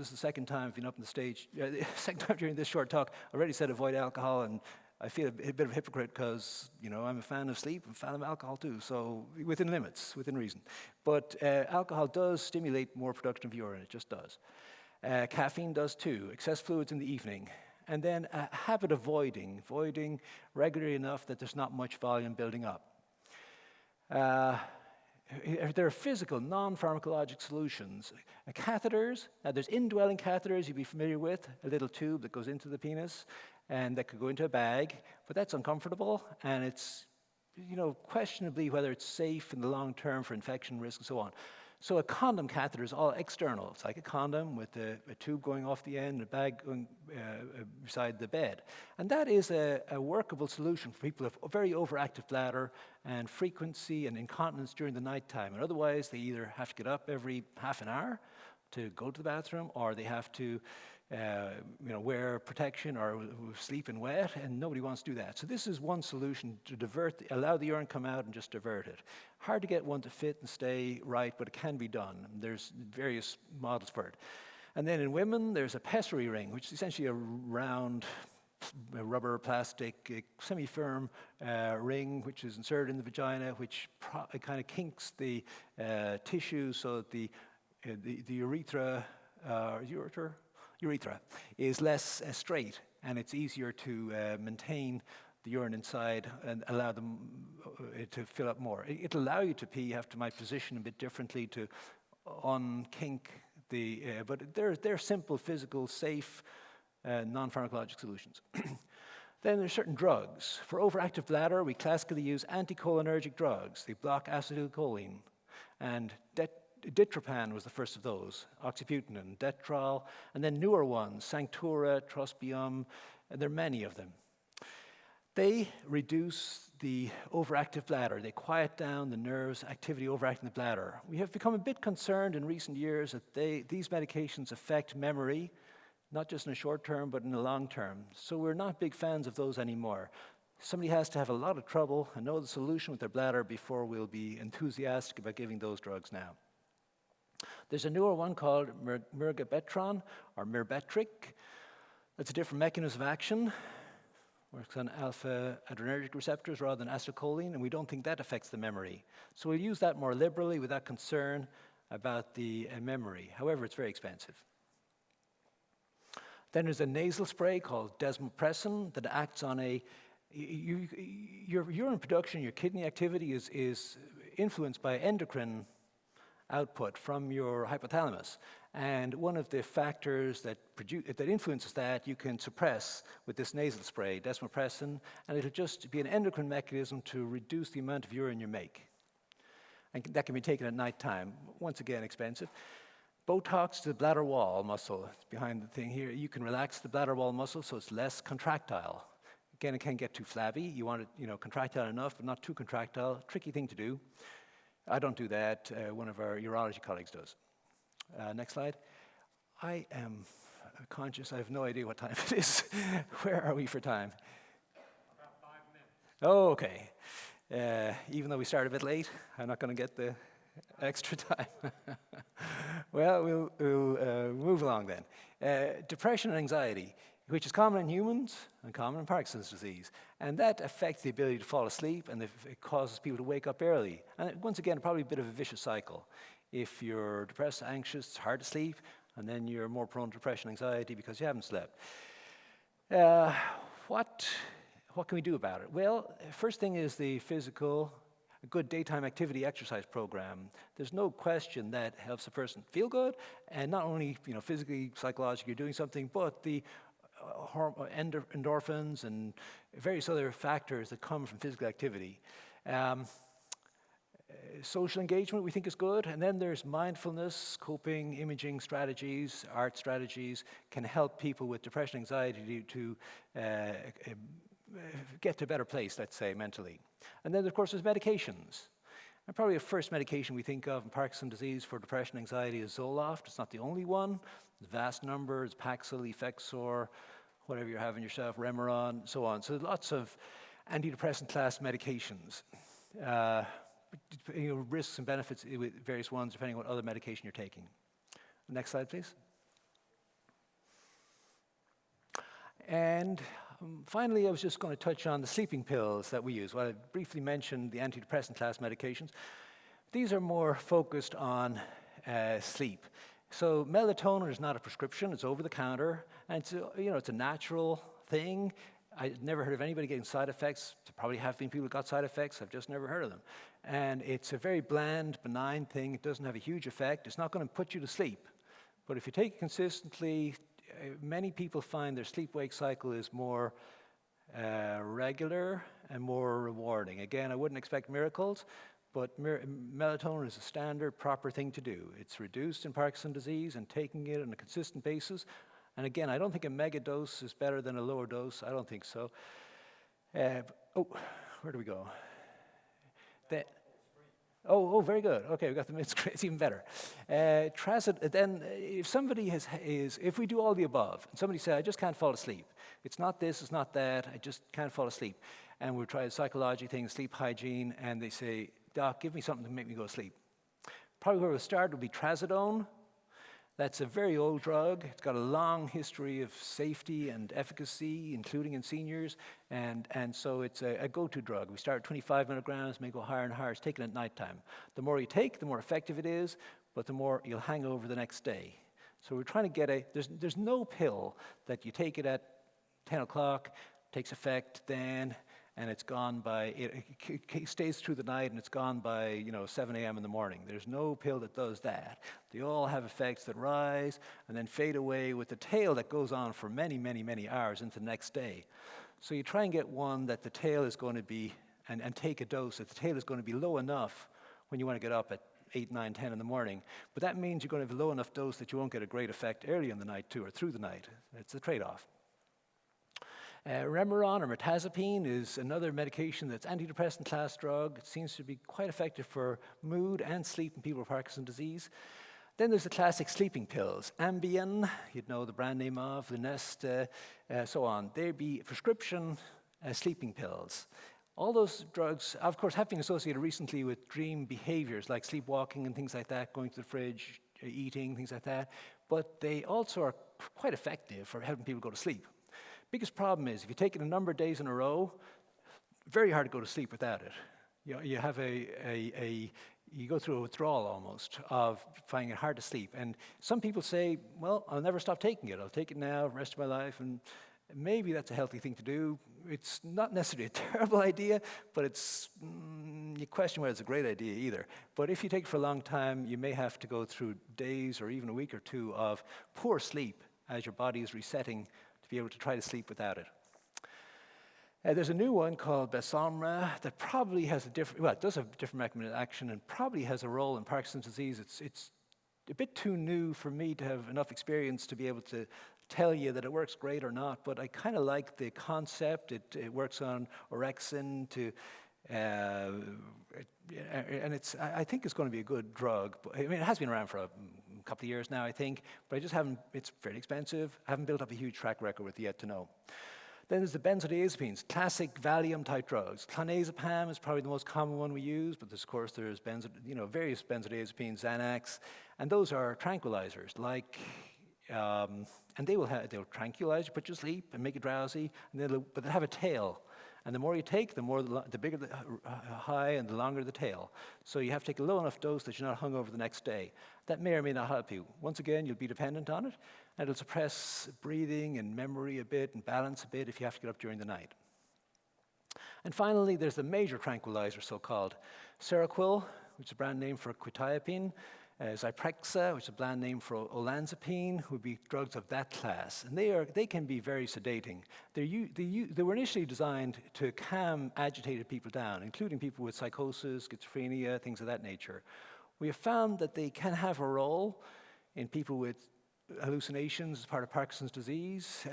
This is the second time I've been up on the stage, second time during this short talk. I already said avoid alcohol, and I feel a bit of a hypocrite because, I'm a fan of sleep, I'm a fan of alcohol too, so within limits, within reason. But alcohol does stimulate more production of urine, it just does. Caffeine does too, excess fluids in the evening. And then a habit of voiding regularly enough that there's not much volume building up. There are physical, non-pharmacologic solutions. Catheters, there's indwelling catheters you'd be familiar with, a little tube that goes into the penis and that could go into a bag, but that's uncomfortable and it's, questionably whether it's safe in the long term for infection risk and so on. So a condom catheter is all external. It's like a condom with a tube going off the end, and a bag going beside the bed. And that is a workable solution for people who have a very overactive bladder and frequency and incontinence during the nighttime. And otherwise, they either have to get up every half an hour to go to the bathroom, or they have to wear protection or sleep in wet, and nobody wants to do that. So this is one solution to allow the urine come out and just divert it. Hard to get one to fit and stay right, but it can be done. There's various models for it. And then in women, there's a pessary ring, which is essentially a round rubber, plastic, semi-firm ring, which is inserted in the vagina, which kind of kinks the tissue so that the urethra is less straight, and it's easier to maintain the urine inside and allow them to fill up more. It'll allow you to pee. You have to might position a bit differently to unkink the, but they're simple, physical, safe, non-pharmacologic solutions. Then there's certain drugs. For overactive bladder, we classically use anticholinergic drugs. They block acetylcholine, and Ditropan was the first of those, oxybutynin, Detrol, and then newer ones, Sanctura, Trospium, and there are many of them. They reduce the overactive bladder. They quiet down the nerves, activity overacting the bladder. We have become a bit concerned in recent years that these medications affect memory, not just in the short term, but in the long term. So we're not big fans of those anymore. Somebody has to have a lot of trouble and know the solution with their bladder before we'll be enthusiastic about giving those drugs now. There's a newer one called Mergabetron or Merbetric. That's a different mechanism of action. Works on alpha adrenergic receptors rather than acetylcholine, and we don't think that affects the memory. So we'll use that more liberally without concern about the memory. However, it's very expensive. Then there's a nasal spray called desmopressin that acts on your urine production, your kidney activity is influenced by endocrine output from your hypothalamus. And one of the factors that influences that you can suppress with this nasal spray, desmopressin, and it'll just be an endocrine mechanism to reduce the amount of urine you make. And that can be taken at nighttime. Once again, expensive. Botox to the bladder wall muscle, it's behind the thing here. You can relax the bladder wall muscle so it's less contractile. Again, it can't get too flabby. You want it, contractile enough, but not too contractile. Tricky thing to do. I don't do that. One of our urology colleagues does. Next slide. I am conscious. I have no idea what time it is. Where are we for time? About 5 minutes. Oh, okay. Even though we started a bit late, I'm not going to get the extra time. Well, we'll move along then. Depression and anxiety, which is common in humans and common in Parkinson's disease. And that affects the ability to fall asleep, and it causes people to wake up early. And once again, probably a bit of a vicious cycle. If you're depressed, anxious, it's hard to sleep, and then you're more prone to depression and anxiety because you haven't slept. What can we do about it? Well, first thing is the physical, a good daytime activity exercise program. There's no question that helps a person feel good, and not only physically, psychologically, you're doing something, but the endorphins and various other factors that come from physical activity. Social engagement we think is good, and then there's mindfulness, coping, imaging strategies, art strategies can help people with depression, anxiety to get to a better place, let's say, mentally. And then, of course, there's medications. And probably the first medication we think of in Parkinson's disease for depression and anxiety is Zoloft. It's not the only one. There's vast numbers, Paxil, Effexor, whatever you're having yourself, Remeron, so on. So lots of antidepressant class medications. Risks and benefits with various ones depending on what other medication you're taking. Next slide, please. And finally, I was just going to touch on the sleeping pills that we use. Well, I briefly mentioned the antidepressant class medications. These are more focused on sleep. So melatonin is not a prescription, it's over the counter, and it's a natural thing. I've never heard of anybody getting side effects. There probably have been people who got side effects, I've just never heard of them. And it's a very bland, benign thing. It doesn't have a huge effect. It's not going to put you to sleep. But if you take it consistently, many people find their sleep-wake cycle is more regular and more rewarding. Again, I wouldn't expect miracles, but melatonin is a standard, proper thing to do. It's reduced in Parkinson's disease, and taking it on a consistent basis. And again, I don't think a mega dose is better than a lower dose. I don't think so. Where do we go? Very good. Okay, we got the mid-screen. It's even better. Then, if somebody if we do all the above, and somebody says, I just can't fall asleep. It's not this, it's not that, I just can't fall asleep. And we try the psychology thing, sleep hygiene, and they say, Doc, give me something to make me go to sleep. Probably where we'll start would be trazodone. That's a very old drug. It's got a long history of safety and efficacy, including in seniors, and so it's a go-to drug. We start at 25 milligrams, may go higher and higher. It's taken at nighttime. The more you take, the more effective it is, but the more you'll hang over the next day. So we're trying to get there's no pill that you take it at 10 o'clock, takes effect then, and it's gone by, it stays through the night and it's gone by 7 a.m. in the morning. There's no pill that does that. They all have effects that rise and then fade away with the tail that goes on for many, many, many hours into the next day. So you try and get one that the tail is going to be, and take a dose that the tail is going to be low enough when you want to get up at 8, 9, 10 in the morning. But that means you're going to have a low enough dose that you won't get a great effect early in the night too, or through the night. It's the trade-off. Remeron or mirtazapine is another medication that's antidepressant class drug. It seems to be quite effective for mood and sleep in people with Parkinson's disease. Then there's the classic sleeping pills. Ambien, you'd know the brand name of, Lunest, so on. They'd be prescription sleeping pills. All those drugs, of course, have been associated recently with dream behaviors like sleepwalking and things like that, going to the fridge, eating, things like that. But they also are quite effective for helping people go to sleep. Biggest problem is if you take it a number of days in a row, very hard to go to sleep without it. You have you go through a withdrawal almost of finding it hard to sleep. And some people say, well, I'll never stop taking it. I'll take it now, the rest of my life, and maybe that's a healthy thing to do. It's not necessarily a terrible idea, but you question whether it's a great idea either. But if you take it for a long time, you may have to go through days or even a week or two of poor sleep as your body is resetting to be able to try to sleep without it. There's a new one called Besomra that probably has it does have a different mechanism of action and probably has a role in Parkinson's disease. It's a bit too new for me to have enough experience to be able to tell you that it works great or not, but I kind of like the concept. It works on orexin and I think it's going to be a good drug. I mean, it has been around for a couple of years now, I think, but it's fairly expensive. I haven't built up a huge track record with it yet to know. Then there's the benzodiazepines, classic Valium-type drugs. Clonazepam is probably the most common one we use, but of course there's various benzodiazepines, Xanax, and those are tranquilizers, and they'll tranquilize you, put you to sleep, and make you drowsy, but they have a tail. And the more you take, the bigger the high and the longer the tail. So you have to take a low enough dose that you're not hung over the next day. That may or may not help you. Once again, you'll be dependent on it, and it'll suppress breathing and memory a bit and balance a bit if you have to get up during the night. And finally, there's the major tranquilizer, so-called Seroquel, which is a brand name for quetiapine, Zyprexa, which is a brand name for olanzapine, would be drugs of that class. And they can be very sedating. They were initially designed to calm agitated people down, including people with psychosis, schizophrenia, things of that nature. We have found that they can have a role in people with hallucinations as part of Parkinson's disease,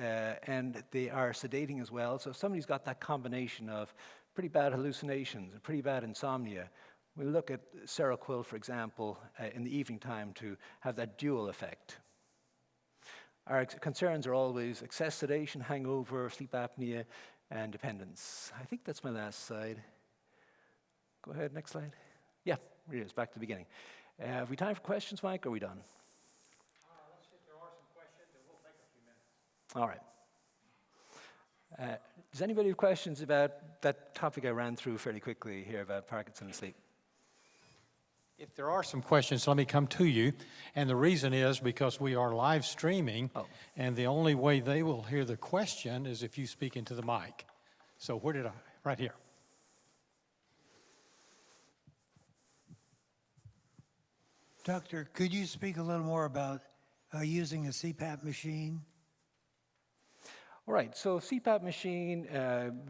and they are sedating as well. So if somebody's got that combination of pretty bad hallucinations and pretty bad insomnia, we look at Seroquel, for example, in the evening time to have that dual effect. Our concerns are always excess sedation, hangover, sleep apnea, and dependence. I think that's my last slide. Go ahead, next slide. Yeah, it is, back to the beginning. Have we time for questions, Mike, or are we done? Let's see if there are some questions, and we'll take a few minutes. All right. Does anybody have questions about that topic I ran through fairly quickly here about Parkinson and sleep? If there are some questions, let me come to you. And the reason is because we are live streaming, and the only way they will hear the question is if you speak into the mic. So where did I? Right here. Doctor, could you speak a little more about using a Cpap machine? All right, so Cpap machine,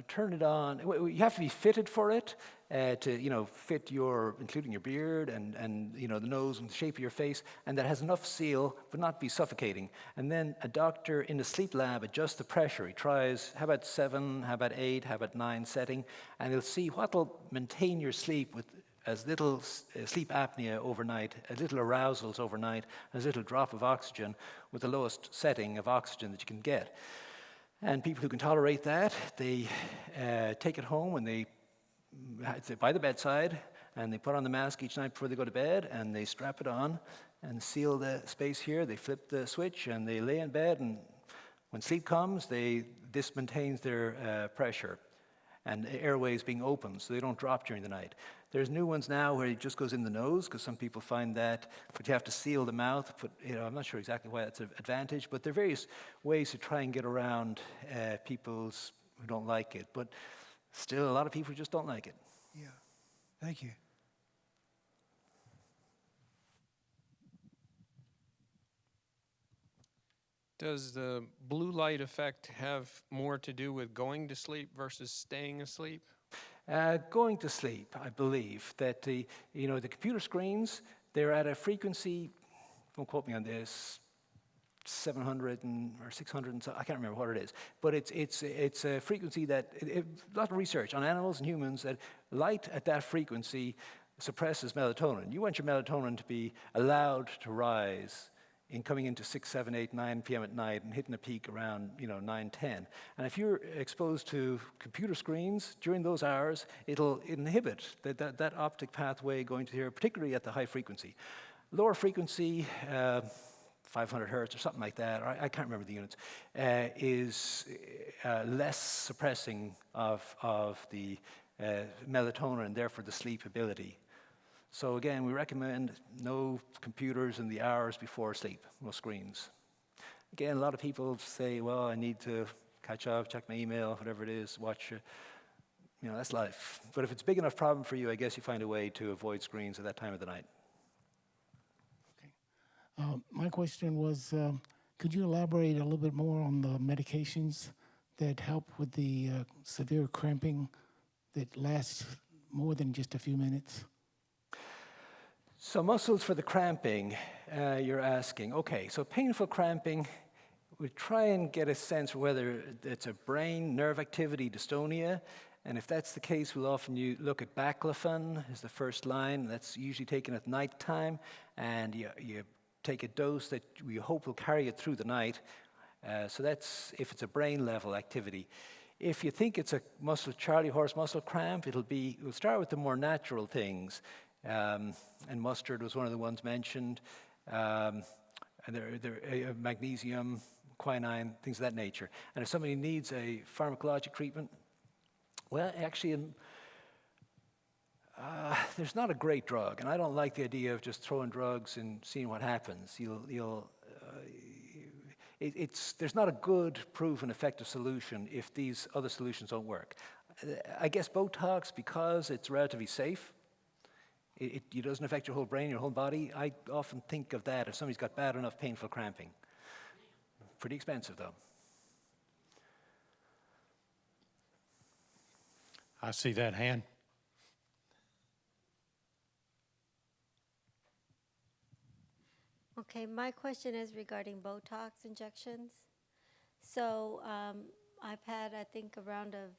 turn it on. You have to be fitted for it to, fit including your beard and the nose and the shape of your face, and that has enough seal but not be suffocating. And then a doctor in the sleep lab adjusts the pressure. He tries, how about 7, how about 8, how about 9 setting, and he'll see what will maintain your sleep with as little sleep apnea overnight, as little arousals overnight, as little drop of oxygen with the lowest setting of oxygen that you can get. And people who can tolerate that, they take it home and it's by the bedside, and they put on the mask each night before they go to bed, and they strap it on and seal the space here. They flip the switch and they lay in bed, and when sleep comes, this maintains their pressure and airways being open so they don't drop during the night. There's new ones now where it just goes in the nose, because some people find that, but you have to seal the mouth. I'm not sure exactly why that's an advantage, but there are various ways to try and get around people who don't like it. But still, a lot of people just don't like it. Yeah, thank you. Does the blue light effect have more to do with going to sleep versus staying asleep? Going to sleep, I believe that the computer screens, they're at a frequency, don't quote me on this, 700 or 600, and so, I can't remember what it is, but it's a frequency that, a lot of research on animals and humans, that light at that frequency suppresses melatonin. You want your melatonin to be allowed to rise in coming into 6, 7, 8, 9 p.m. at night and hitting a peak around 9, 10. And if you're exposed to computer screens during those hours, it'll inhibit that optic pathway going to here, particularly at the high frequency. Lower frequency, 500 hertz or something like that, or I can't remember the units, is less suppressing of the melatonin and therefore the sleep ability. So again, we recommend no computers in the hours before sleep, no screens. Again, a lot of people say, well, I need to catch up, check my email, whatever it is, watch, that's life. But if it's a big enough problem for you, I guess you find a way to avoid screens at that time of the night. Okay. My question was, could you elaborate a little bit more on the medications that help with the severe cramping that lasts more than just a few minutes? So muscles for the cramping, you're asking. Okay, so painful cramping, we try and get a sense of whether it's a brain nerve activity dystonia, and if that's the case, we'll often look at baclofen as the first line. That's usually taken at nighttime, and you take a dose that we hope will carry it through the night. So that's if it's a brain level activity. If you think it's a Charlie horse muscle cramp, we'll start with the more natural things. And mustard was one of the ones mentioned, and magnesium, quinine, things of that nature. And if somebody needs a pharmacologic treatment, well, actually, there's not a great drug, and I don't like the idea of just throwing drugs and seeing what happens. There's not a good, proven, effective solution if these other solutions don't work. I guess Botox, because it's relatively safe, it doesn't affect your whole brain, your whole body. I often think of that if somebody's got bad enough painful cramping. Pretty expensive, though. I see that hand. Okay, my question is regarding Botox injections. So I've had, I think, a round of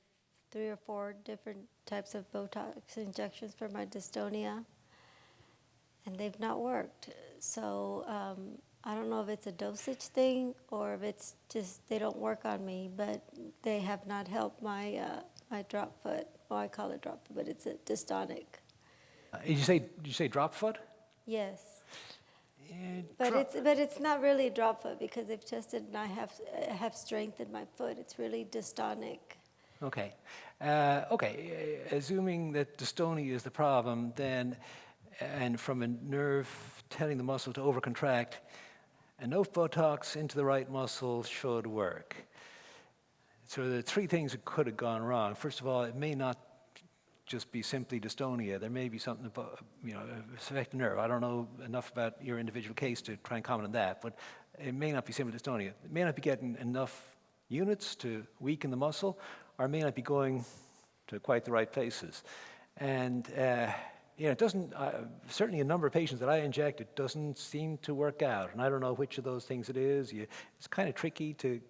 3 or 4 different types of Botox injections for my dystonia, and they've not worked. So I don't know if it's a dosage thing or if it's just they don't work on me, but they have not helped my my drop foot. Well, I call it drop foot, but it's a dystonic. Did you say drop foot? Yes. But it's not really a drop foot because they've tested and I have strength in my foot. It's really dystonic. Okay. Assuming that dystonia is the problem, then, and from a nerve telling the muscle to overcontract, enough Botox into the right muscle should work. So there are three things that could have gone wrong. First of all, it may not just be simply dystonia. There may be something about, affecting the nerve. I don't know enough about your individual case to try and comment on that, but it may not be simply dystonia. It may not be getting enough units to weaken the muscle, or it may not be going to quite the right places. And it doesn't, certainly a number of patients that I inject, it doesn't seem to work out. And I don't know which of those things it is. It's kind of tricky to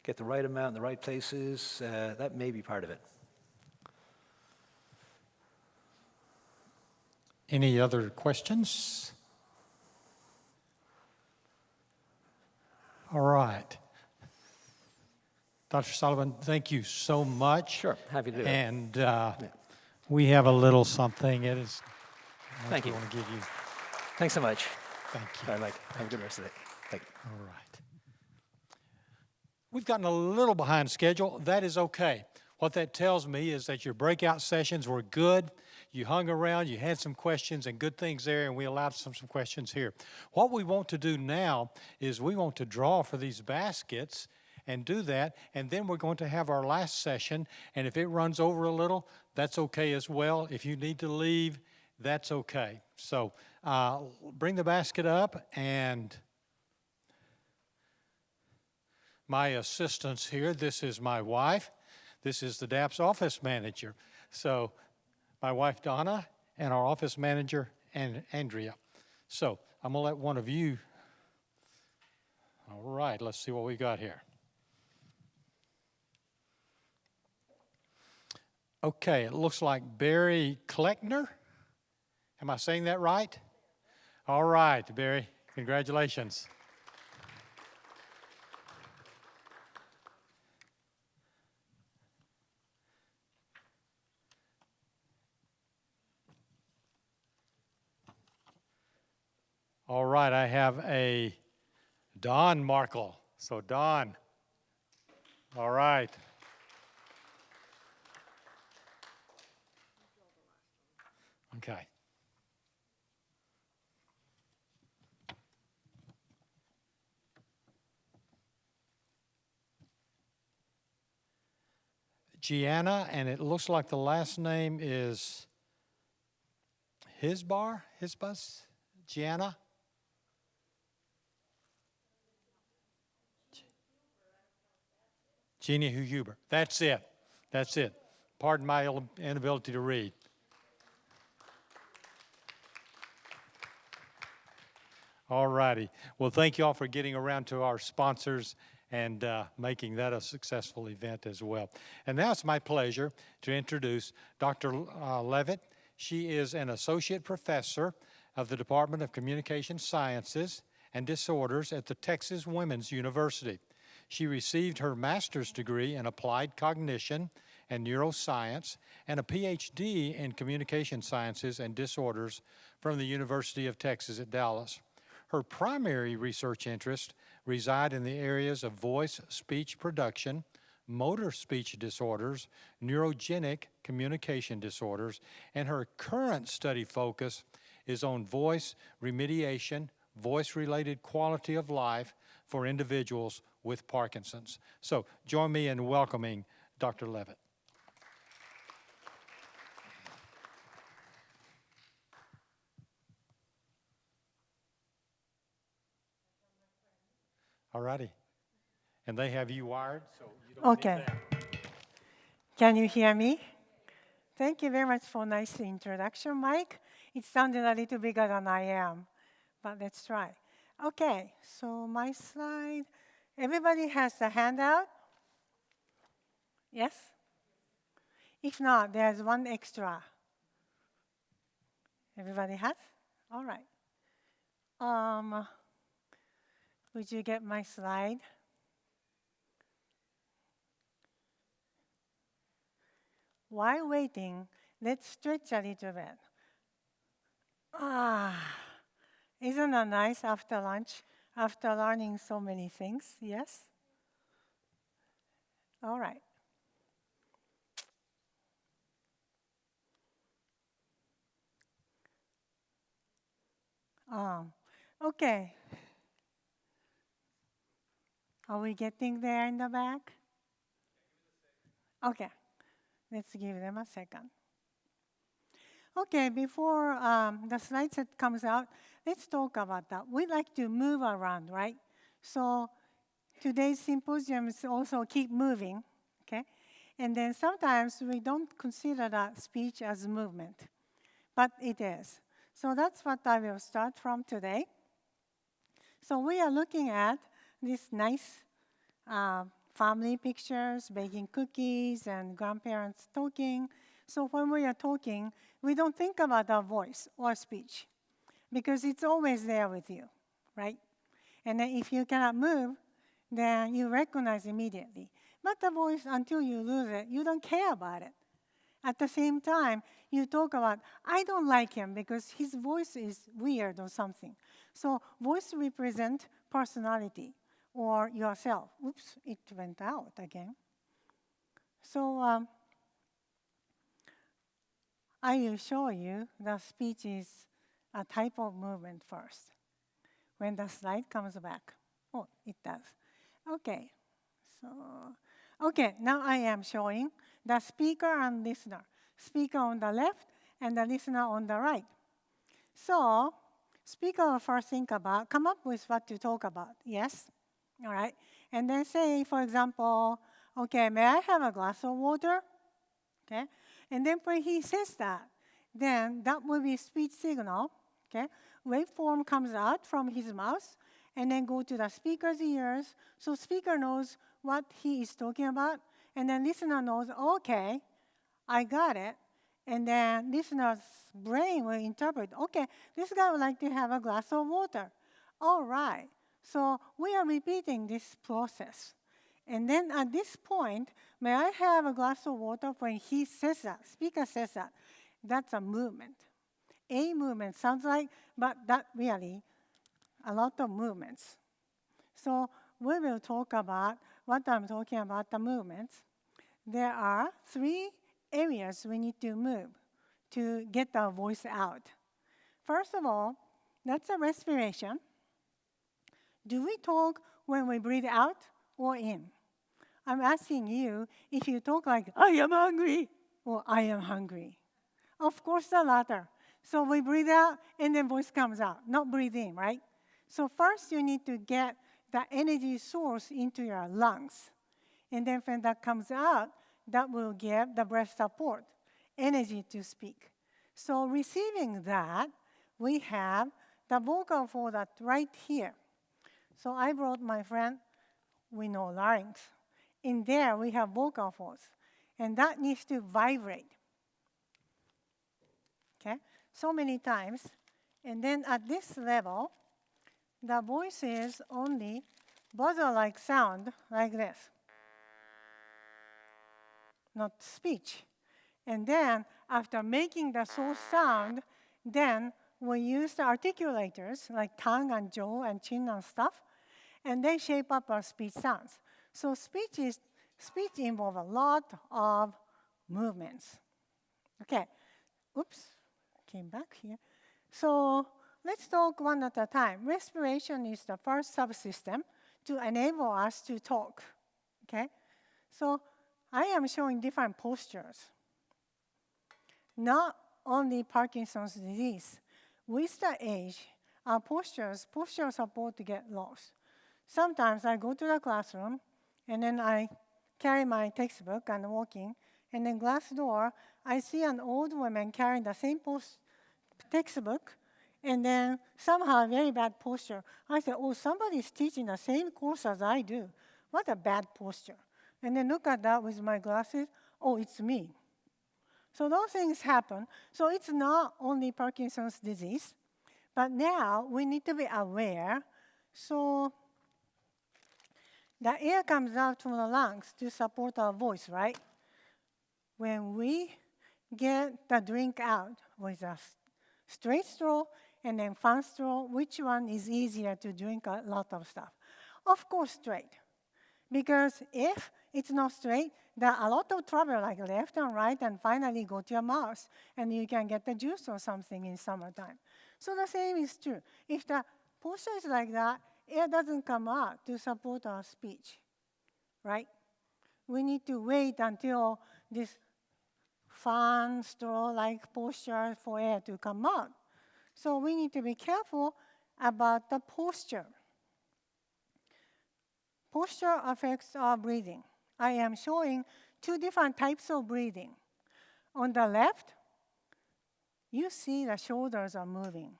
get the right amount in the right places. That may be part of it. Any other questions? All right. Dr. Sullivan, thank you so much. Sure, happy to do it. And we have a little something. It is. Thank you. I want to give you. Thanks so much. Thank you. All right, Mike. Have a good rest of the day. Thank you. All right. We've gotten a little behind schedule. That is okay. What that tells me is that your breakout sessions were good. You hung around, you had some questions and good things there, and we allowed some questions here. What we want to do now is we want to draw for these baskets and do that, and then we're going to have our last session, and if it runs over a little, that's okay as well. If you need to leave, that's okay. So bring the basket up, and my assistants here, this is my wife. This is the DAPS office manager. So my wife, Donna, and our office manager, Andrea. So I'm going to let one of you. All right, let's see what we got here. Okay, it looks like Barry Kleckner. Am I saying that right? All right, Barry, congratulations. All right, I have a Don Markle. So Don, all right. Okay. Gianna, and it looks like the last name is Hisbus, Gianna? Jeannie Huber. That's it. That's it. Pardon my inability to read. All righty. Well, thank you all for getting around to our sponsors and making that a successful event as well. And now it's my pleasure to introduce Dr. Levitt. She is an associate professor of the Department of Communication Sciences and Disorders at the Texas Women's University. She received her master's degree in applied cognition and neuroscience and a PhD in communication sciences and disorders from the University of Texas at Dallas. Her primary research interests reside in the areas of voice-speech production, motor speech disorders, neurogenic communication disorders, and her current study focus is on voice remediation, voice-related quality of life for individuals with Parkinson's. So join me in welcoming Dr. Levitt. All righty. And they have you wired, so you don't need that. Can you hear me? Thank you very much for a nice introduction, Mike. It sounded a little bigger than I am, but let's try. Okay, so my slide. Everybody has a handout? Yes? If not, there's one extra. Everybody has? All right. Would you get my slide? While waiting, let's stretch a little bit. Isn't that nice after lunch, after learning so many things? Yes? All right. Okay. Are we getting there in the back? Okay. Let's give them a second. Okay, before the slide set comes out, let's talk about that. We like to move around, right? So today's symposium is also keep moving, okay? And then sometimes we don't consider that speech as movement, but it is. So that's what I will start from today. So we are looking at these nice family pictures, baking cookies, and grandparents talking. So when we are talking, we don't think about our voice or speech because it's always there with you, right? And then if you cannot move, then you recognize immediately. But the voice, until you lose it, you don't care about it. At the same time, you talk about, I don't like him because his voice is weird or something. So voice represents personality or yourself. Oops, it went out again. So I will show you the speech is a type of movement first. When the slide comes back. Oh, it does. Okay. Okay, now I am showing the speaker and listener. Speaker on the left and the listener on the right. So, speaker will first come up with what to talk about. Yes? All right. And then say, for example, okay, may I have a glass of water? Okay. And then when he says that, then that will be speech signal. Okay. Waveform comes out from his mouth and then go to the speaker's ears. So speaker knows what he is talking about. And then listener knows, okay, I got it. And then listener's brain will interpret, okay, this guy would like to have a glass of water. All right. So we are repeating this process. And then at this point, may I have a glass of water? When he says that, speaker says that, that's a movement. A movement sounds like, but that really, a lot of movements. So we will talk about what I'm talking about, the movements. There are 3 areas we need to move to get our voice out. First of all, that's a respiration. Do we talk when we breathe out or in? I'm asking you if you talk like, I am hungry, or I am hungry. Of course, the latter. So we breathe out, and then voice comes out, not breathe in, right? So first, you need to get the energy source into your lungs. And then when that comes out, that will give the breath support, energy to speak. So receiving that, we have the vocal fold that right here. So I brought my friend, we know larynx. In there, we have vocal folds, and that needs to vibrate. Okay, so many times. And then at this level, the voice is only buzzer-like sound like this, not speech. And then after making the source sound, then we use the articulators like tongue and jaw and chin and stuff, and they shape up our speech sounds. So speech involves a lot of movements. Okay, oops, came back here. So let's talk one at a time. Respiration is the first subsystem to enable us to talk. Okay, so I am showing different postures. Not only Parkinson's disease. With the age, our posture support to get lost. Sometimes I go to the classroom, and then I carry my textbook and walking, and then glass door, I see an old woman carrying the same textbook, and then somehow very bad posture. I said, oh, somebody's teaching the same course as I do. What a bad posture. And then look at that with my glasses. Oh, it's me. So those things happen. So it's not only Parkinson's disease, but now we need to be aware. So the air comes out from the lungs to support our voice, right? When we get the drink out with a straight straw and then fun straw, which one is easier to drink a lot of stuff? Of course, straight. Because if it's not straight, there are a lot of trouble, like left and right, and finally go to your mouth, and you can get the juice or something in summertime. So the same is true. If the posture is like that, air doesn't come out to support our speech, right? We need to wait until this fan straw-like posture for air to come out. So we need to be careful about the posture. Posture affects our breathing. I am showing two different types of breathing. On the left, you see the shoulders are moving.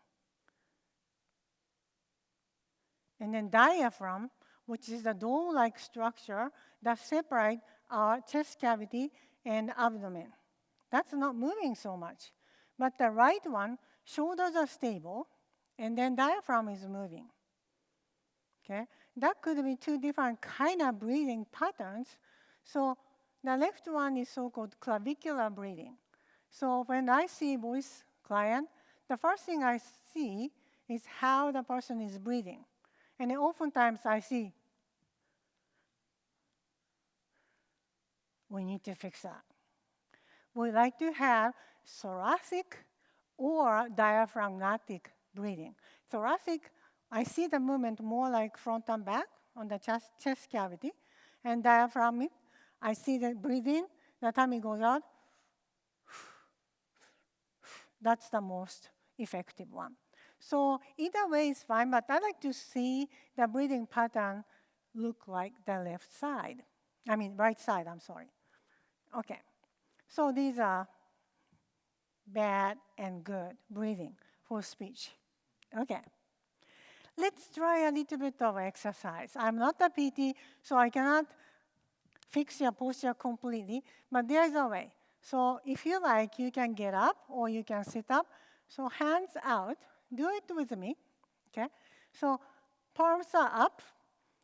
And then diaphragm, which is the dome-like structure that separates our chest cavity and abdomen. That's not moving so much. But the right one, shoulders are stable, and then diaphragm is moving. Okay? That could be two different kind of breathing patterns. So the left one is so-called clavicular breathing. So when I see voice client, the first thing I see is how the person is breathing. And then oftentimes I see, we need to fix that. We like to have thoracic or diaphragmatic breathing. Thoracic, I see the movement more like front and back on the chest cavity. And diaphragmatic, I see the breathe in, the tummy goes out. That's the most effective one. So either way is fine, but I like to see the breathing pattern look like the left side. I mean, right side, I'm sorry. Okay. So these are bad and good breathing for speech. Okay. Let's try a little bit of exercise. I'm not a PT, so I cannot fix your posture completely, but there's a way. So if you like, you can get up or you can sit up. So hands out. Do it with me. Okay? So palms are up,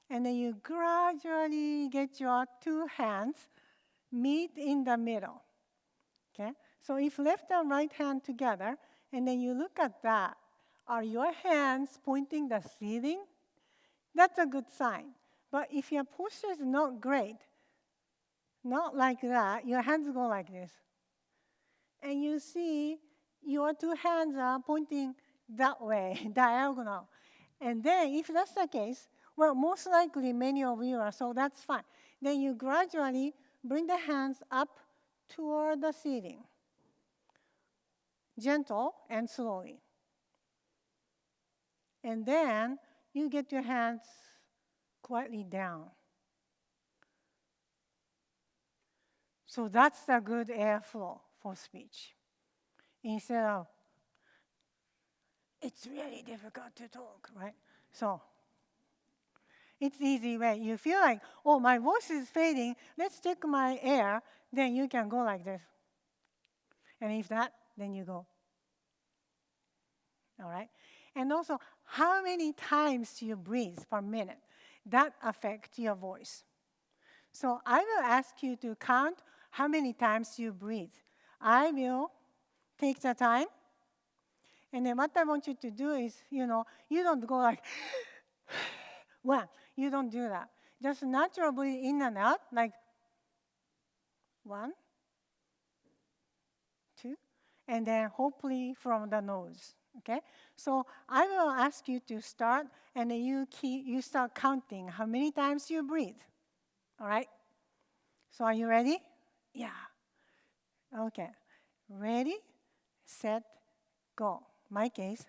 and then you gradually get your two hands meet in the middle. Okay? So if left and right hand together, and then you look at that, are your hands pointing the ceiling? That's a good sign. But if your posture is not great, not like that, your hands go like this. And you see your two hands are pointing that way, diagonal. And then if that's the case, well, most likely many of you are, so that's fine. Then you gradually bring the hands up toward the ceiling. Gentle and slowly. And then you get your hands quietly down. So that's the good airflow for speech. Instead of, it's really difficult to talk, right? So it's easy way. You feel like, oh, my voice is fading. Let's check my air. Then you can go like this. And if that, then you go. All right? And also, how many times you breathe per minute, that affects your voice. So I will ask you to count how many times you breathe. I will take the time. And then what I want you to do is, you don't go like, one. You don't do that. Just natural breathe in and out, like 1, 2, and then hopefully from the nose. Okay? So I will ask you to start, and then you start counting how many times you breathe. All right? So are you ready? Yeah. Okay. Ready, set, go. My case.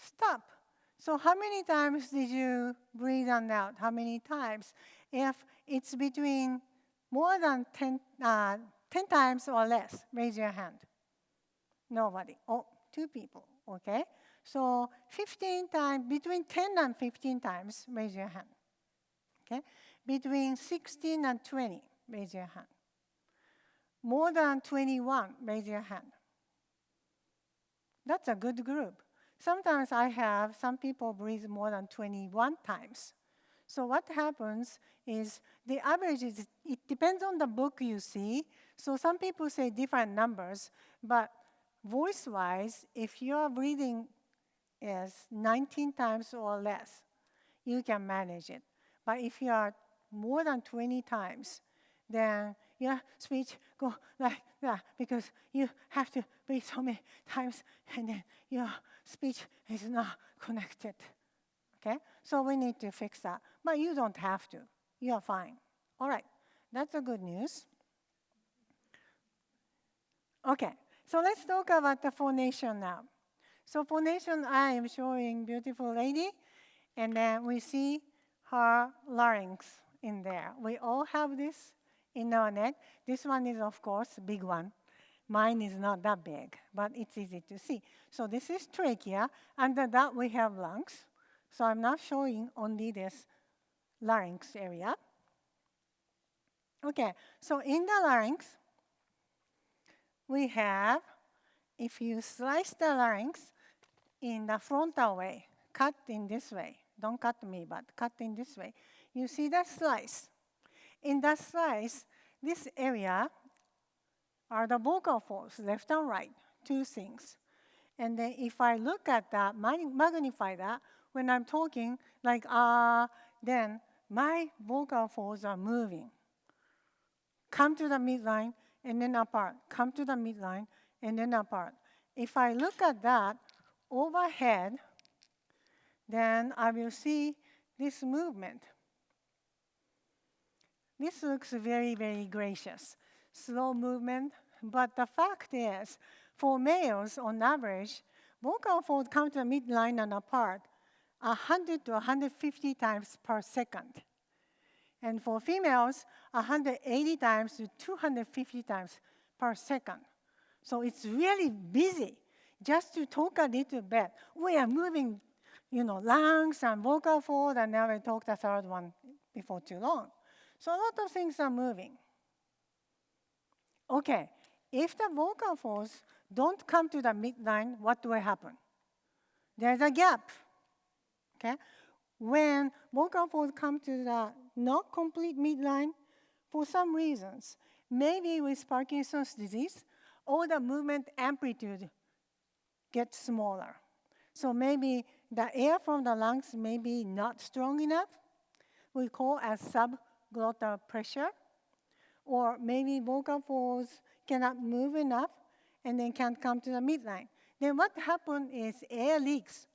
stop. So how many times did you breathe in and out? How many times? If it's between more than 10 times or less, raise your hand. Nobody. Oh, 2 people, okay? So 15 times, between 10 and 15 times, raise your hand. Okay? Between 16 and 20, raise your hand. More than 21, raise your hand. That's a good group. Sometimes I have some people breathe more than 21 times. So what happens is the average is, it depends on the book you see. So some people say different numbers, but voice-wise, if your breathing is 19 times or less, you can manage it. But if you are more than 20 times, then your speech go like that because you have to breathe so many times and then your speech is not connected. Okay? So we need to fix that. But you don't have to. You're fine. All right. That's the good news. Okay. So let's talk about the phonation now. So phonation, I am showing beautiful lady, and then we see her larynx in there. We all have this in our neck. This one is, of course, a big one. Mine is not that big, but it's easy to see. So this is trachea. Under that, we have lungs. So I'm not showing only this larynx area. Okay, so in the larynx, we have, if you slice the larynx in the frontal way, cut in this way. Don't cut me, but cut in this way. You see that slice. In that slice, this area are the vocal folds, left and right, 2 things. And then if I look at that, magnify that, when I'm talking, like then my vocal folds are moving. Come to the midline, and then apart. Come to the midline, and then apart. If I look at that overhead, then I will see this movement. This looks very, very gracious. Slow movement, but the fact is, for males, on average, vocal folds come to the midline and apart 100 to 150 times per second. And for females, 180 times to 250 times per second. So it's really busy. Just to talk a little bit, we are moving, lungs and vocal fold, and now we talked the third one before too long. So a lot of things are moving. Okay, if the vocal folds don't come to the midline, what will happen? There's a gap. Okay? When vocal folds come to the not complete midline, for some reasons, maybe with Parkinson's disease, all the movement amplitude gets smaller. So maybe the air from the lungs may be not strong enough. We call as subglottal pressure. Or maybe vocal folds cannot move enough and then can't come to the midline. Then what happens is air leaks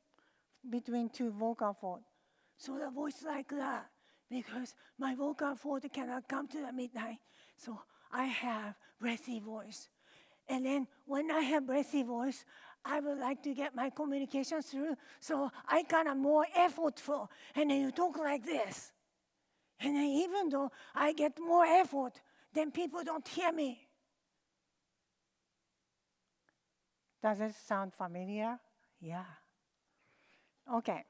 between 2 vocal folds. So the voice like that, because my vocal fold cannot come to the midline. So I have breathy voice. And then when I have breathy voice, I would like to get my communication through, so I kind of more effortful. And then you talk like this. And then even though I get more effort, then people don't hear me. Does it sound familiar? Yeah. Okay.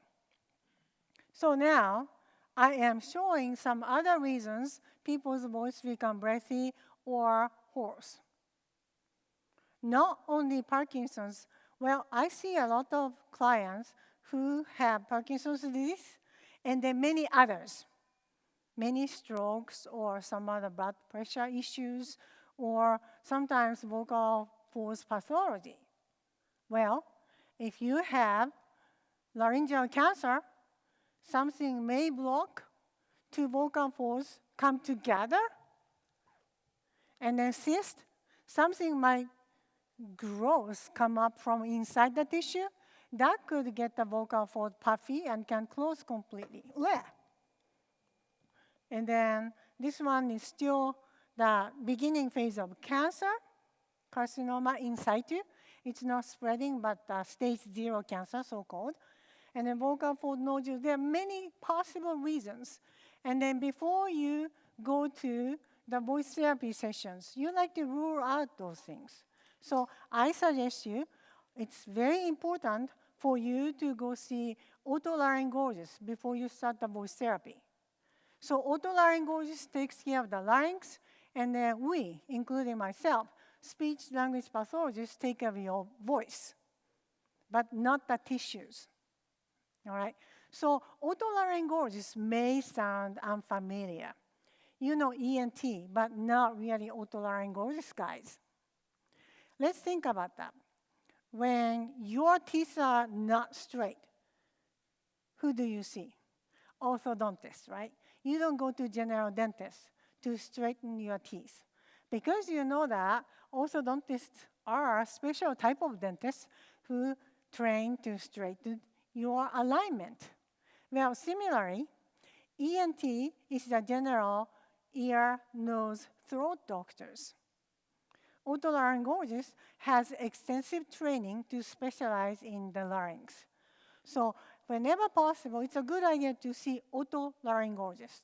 So now, I am showing some other reasons people's voice become breathy or hoarse. Not only Parkinson's. Well, I see a lot of clients who have Parkinson's disease, and then many others. Many strokes or some other blood pressure issues, or sometimes vocal folds pathology. Well, if you have laryngeal cancer, something may block 2 vocal folds come together, and then cyst, something might growth come up from inside the tissue. That could get the vocal fold puffy and can close completely. Blech. And then this one is still the beginning phase of cancer, carcinoma in situ. It's not spreading, but stage 0 cancer, so-called. and then vocal fold nodules. There are many possible reasons. And then before you go to the voice therapy sessions, you like to rule out those things. So I suggest you, it's very important for you to go see otolaryngologist before you start the voice therapy. So otolaryngologist takes care of the larynx, and then we, including myself, speech language pathologists, take care of your voice, but not the tissues. All right? So otolaryngologists may sound unfamiliar. You know ENT, but not really otolaryngologist guys. Let's think about that. When your teeth are not straight, who do you see? Orthodontist, right? You don't go to general dentist to straighten your teeth. Because you know that orthodontists are a special type of dentists who train to straighten your alignment. Well, similarly, ENT is the general ear, nose, throat doctors. Otolaryngologist has extensive training to specialize in the larynx. So whenever possible, it's a good idea to see otolaryngologist.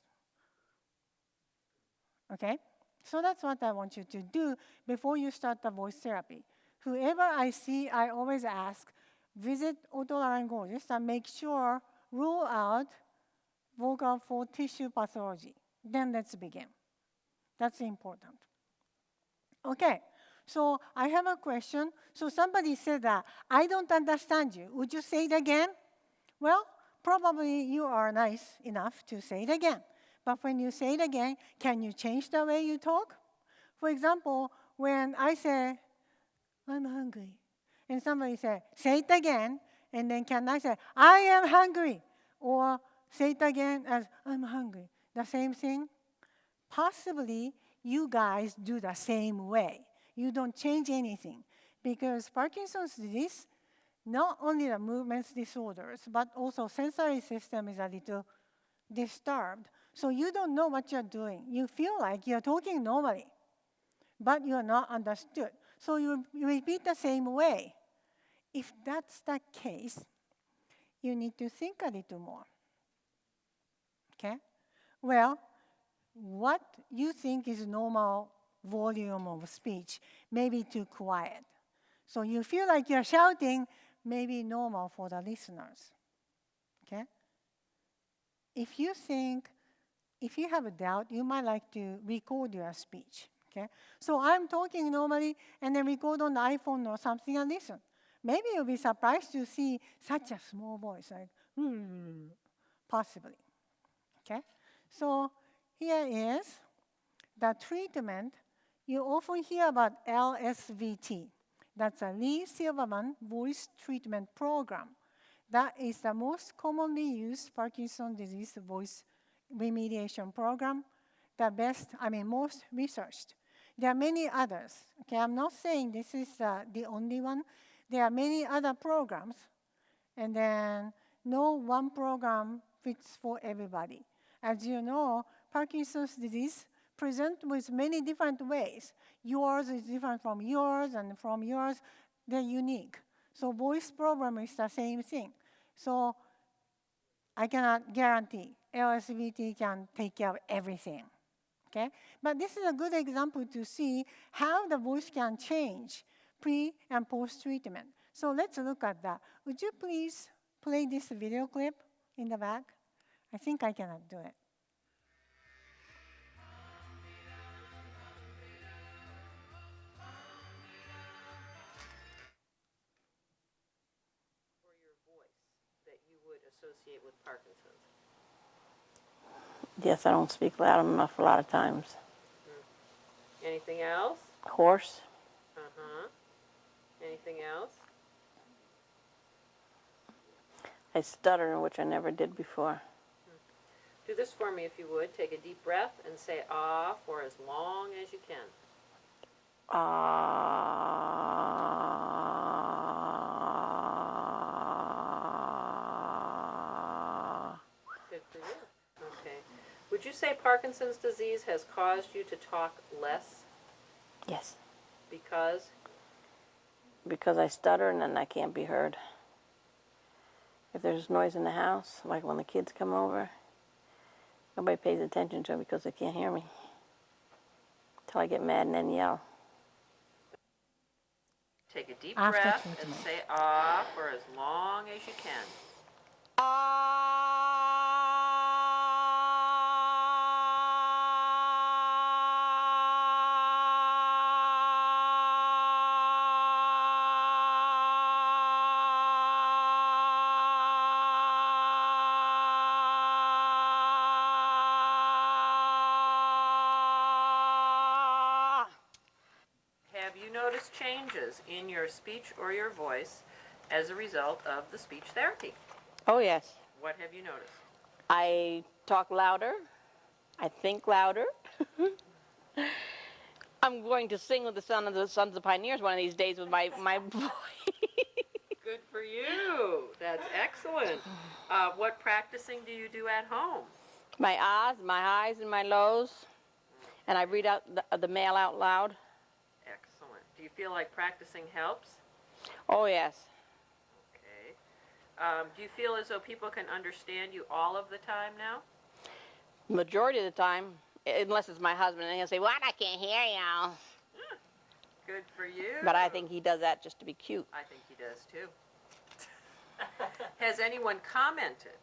Okay? So that's what I want you to do before you start the voice therapy. Whoever I see, I always ask, visit otolaryngologist and make sure, rule out vocal fold tissue pathology. Then let's begin. That's important. Okay, so I have a question. So somebody said that, I don't understand you. Would you say it again? Well, probably you are nice enough to say it again. But when you say it again, can you change the way you talk? For example, when I say, I'm hungry, and somebody say it again, and then can I say, I am hungry? Or say it again as, I'm hungry. The same thing? Possibly you guys do the same way. You don't change anything. Because Parkinson's disease, not only the movements disorders, but also sensory system is a little disturbed. So you don't know what you're doing. You feel like you're talking normally, but you're not understood. So you repeat the same way. If that's the case, you need to think a little more. Okay? Well, what you think is normal volume of speech may be too quiet. So you feel like you're shouting, maybe normal for the listeners. Okay? If you have a doubt, you might like to record your speech. Okay? So I'm talking normally and then record on the iPhone or something and listen. Maybe you'll be surprised to see such a small voice, like, possibly. Okay? So here is the treatment. You often hear about LSVT. That's a Lee Silverman Voice Treatment Program. That is the most commonly used Parkinson's disease voice remediation program, most researched. There are many others. Okay, I'm not saying this is the only one. There are many other programs, and then no one program fits for everybody. As you know, Parkinson's disease presents with many different ways. Yours is different from yours, and from yours, they're unique. So voice problem is the same thing. So I cannot guarantee LSVT can take care of everything. Okay? But this is a good example to see how the voice can change pre and post treatment. So let's look at that. Would you please play this video clip in the back? I think I cannot do it. For your voice that you would associate with Parkinson's? Yes, I don't speak loud enough a lot of times. Anything else? Hoarse. Uh-huh. Anything else? I stutter, which I never did before. Do this for me if you would. Take a deep breath and say ah for as long as you can. Ah. Good for you. Okay. Would you say Parkinson's disease has caused you to talk less? Yes, Because? because I stutter and then I can't be heard. If there's noise in the house, like when the kids come over, nobody pays attention to it because they can't hear me. Till I get mad and then yell. Take a deep After breath and treatment. say ah for as long as you can. Have you noticed changes in your speech or your voice as a result of the speech therapy? Oh, yes. What have you noticed? I talk louder. I think louder. I'm going to sing with the Sons of the Pioneers one of these days with my voice. Good for you. That's excellent. What practicing do you do at home? My ahs, my highs, and my lows. And I read out the mail out loud. Excellent. Do you feel like practicing helps? Oh, yes. Okay. Do you feel as though people can understand you all of the time now? Majority of the time, unless it's my husband, and he'll say, "What? I can't hear you." Good for you. But I think he does that just to be cute. I think he does too. Has anyone commented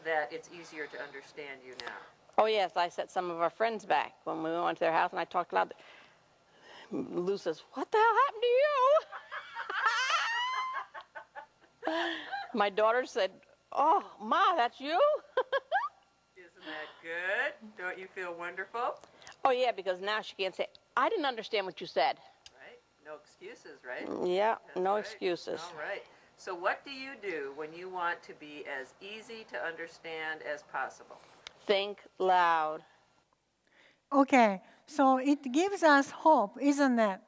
that it's easier to understand you now? Oh, yes, I set some of our friends back when we went to their house and I talked loud. Lou says, "What the hell happened to you?" My daughter said, "Oh, Ma, that's you?" Isn't that good? Don't you feel wonderful? Oh, yeah, because now she can't say, "I didn't understand what you said." Right? No excuses, right? Yeah, That's no right. excuses. All right. So what do you do when you want to be as easy to understand as possible? Think loud. Okay, so it gives us hope, isn't it?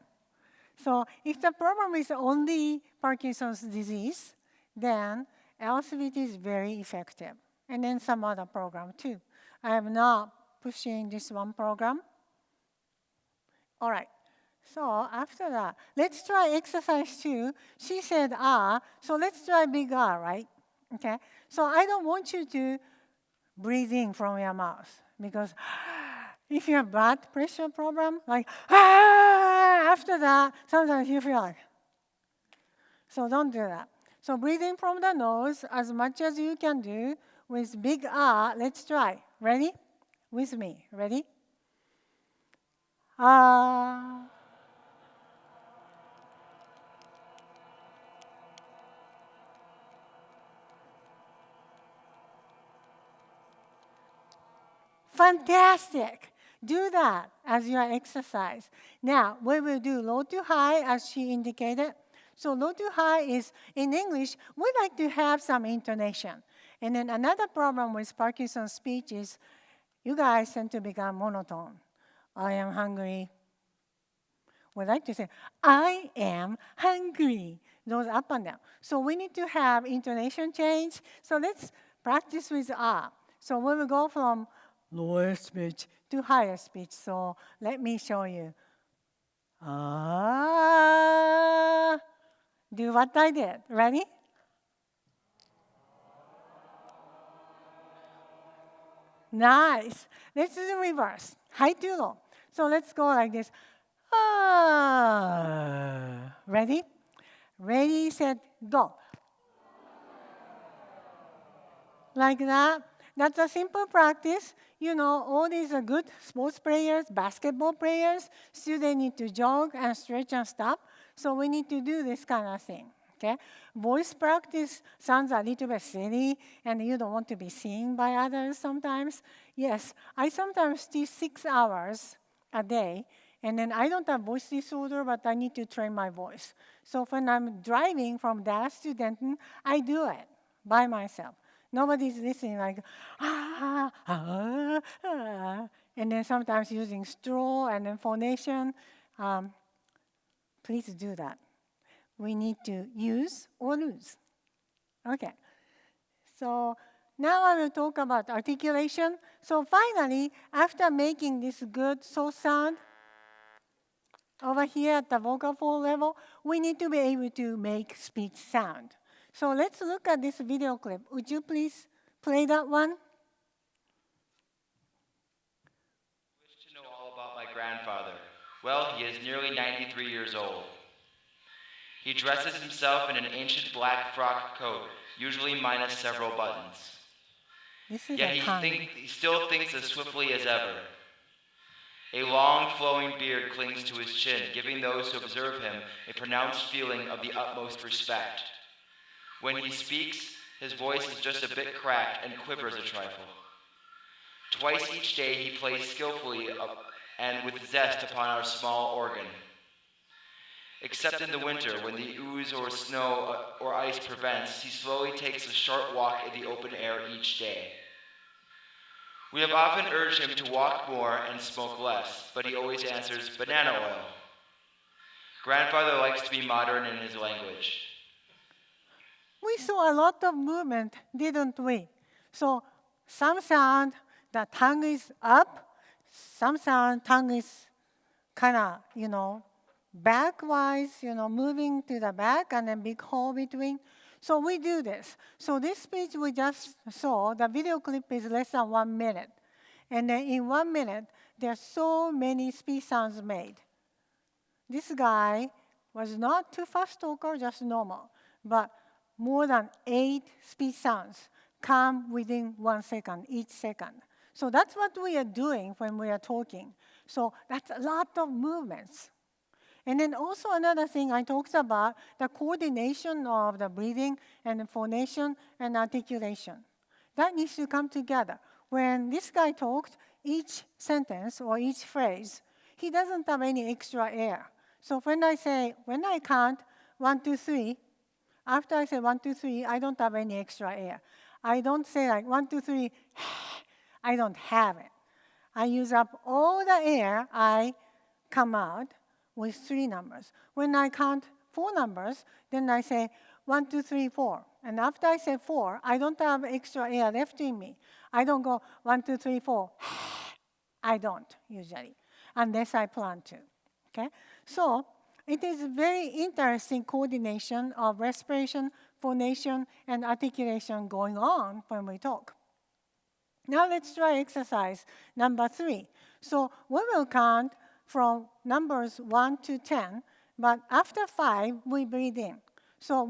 So if the problem is only Parkinson's disease, then LCBT is very effective. And then some other program too. I am not pushing this one program. All right. So after that, let's try exercise 2. She said ah, so let's try big ah, right? Okay. So I don't want you to breathe in from your mouth because if you have blood pressure problem, like ah, after that, sometimes you feel like. So don't do that. So breathing from the nose as much as you can do with big ah. Let's try. Ready? With me. Ready? Ah. Fantastic. Do that as your exercise. Now, we will do low to high as she indicated. So low to high is, in English, we like to have some intonation. And then another problem with Parkinson's speech is you guys tend to become monotone. I am hungry. We like to say, I am hungry. Those up and down. So we need to have intonation change. So let's practice with ah. So we will go from lower speech to higher speech. So let me show you. Ah. Do what I did. Ready? Nice. Let's do the reverse. High to low. So let's go like this. Ah. Ready? Ready, set, go. Like that. That's a simple practice. You know, all these are good sports players, basketball players. Still, they need to jog and stretch and stuff. So we need to do this kind of thing. Okay? Voice practice sounds a little bit silly, and you don't want to be seen by others sometimes. Yes, I sometimes teach 6 hours a day, and then I don't have voice disorder, but I need to train my voice. So when I'm driving from Dallas to Denton, I do it by myself. Nobody's listening like, ah, ah, ah. And then sometimes using straw and then phonation. Please do that. We need to use or lose. Okay. So now I will talk about articulation. So finally, after making this good source sound, over here at the vocal fold level, we need to be able to make speech sound. So let's look at this video clip. Would you please play that one? Wish to know all about my grandfather. Well, he is nearly 93 years old. He dresses himself in an ancient black frock coat, usually minus several buttons. Yet he still thinks as swiftly as ever. A long, flowing beard clings to his chin, giving those who observe him a pronounced feeling of the utmost respect. When he speaks, his voice is just a bit cracked and quivers a trifle. Twice each day he plays skillfully and with zest upon our small organ. Except in the winter, when the ooze or snow or ice prevents, he slowly takes a short walk in the open air each day. We have often urged him to walk more and smoke less, but he always answers, banana oil. Grandfather likes to be modern in his language. We saw a lot of movement, didn't we? So some sound, the tongue is up. Some sound, tongue is kind of, backwise, moving to the back and then big hole between. So we do this. So this speech we just saw, the video clip is less than 1 minute. And then in 1 minute, there are so many speech sounds made. This guy was not too fast talker, just normal. But more than 8 speech sounds come within 1 second, each second. So that's what we are doing when we are talking. So that's a lot of movements. And then also another thing I talked about, the coordination of the breathing and the phonation and articulation. That needs to come together. When this guy talked, each sentence or each phrase, he doesn't have any extra air. So when I count 1, 2, 3, after I say 1, 2, 3, I don't have any extra air. I don't say like 1, 2, 3, I don't have it. I use up all the air I come out with 3 numbers. When I count 4 numbers, then I say 1, 2, 3, 4. And after I say 4, I don't have extra air left in me. I don't go 1, 2, 3, 4. I don't usually, unless I plan to. Okay? So it is very interesting coordination of respiration, phonation, and articulation going on when we talk. Now let's try exercise number 3. So we will count from numbers 1 to 10, but after 5, we breathe in. So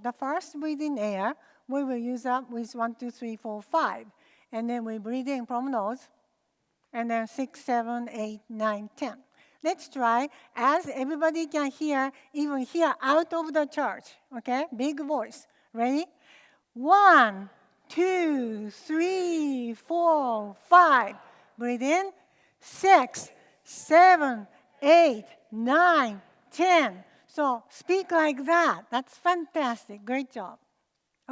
the first breathe in air, we will use up with 1, 2, 3, 4, 5. And then we breathe in from nose, and then 6, 7, 8, 9, 10. Let's try, as everybody can hear, even hear out of the church, okay? Big voice. Ready? 1, 2, 3, 4, 5. Breathe in. 6, 7, 8, 9, 10. So speak like that. That's fantastic. Great job.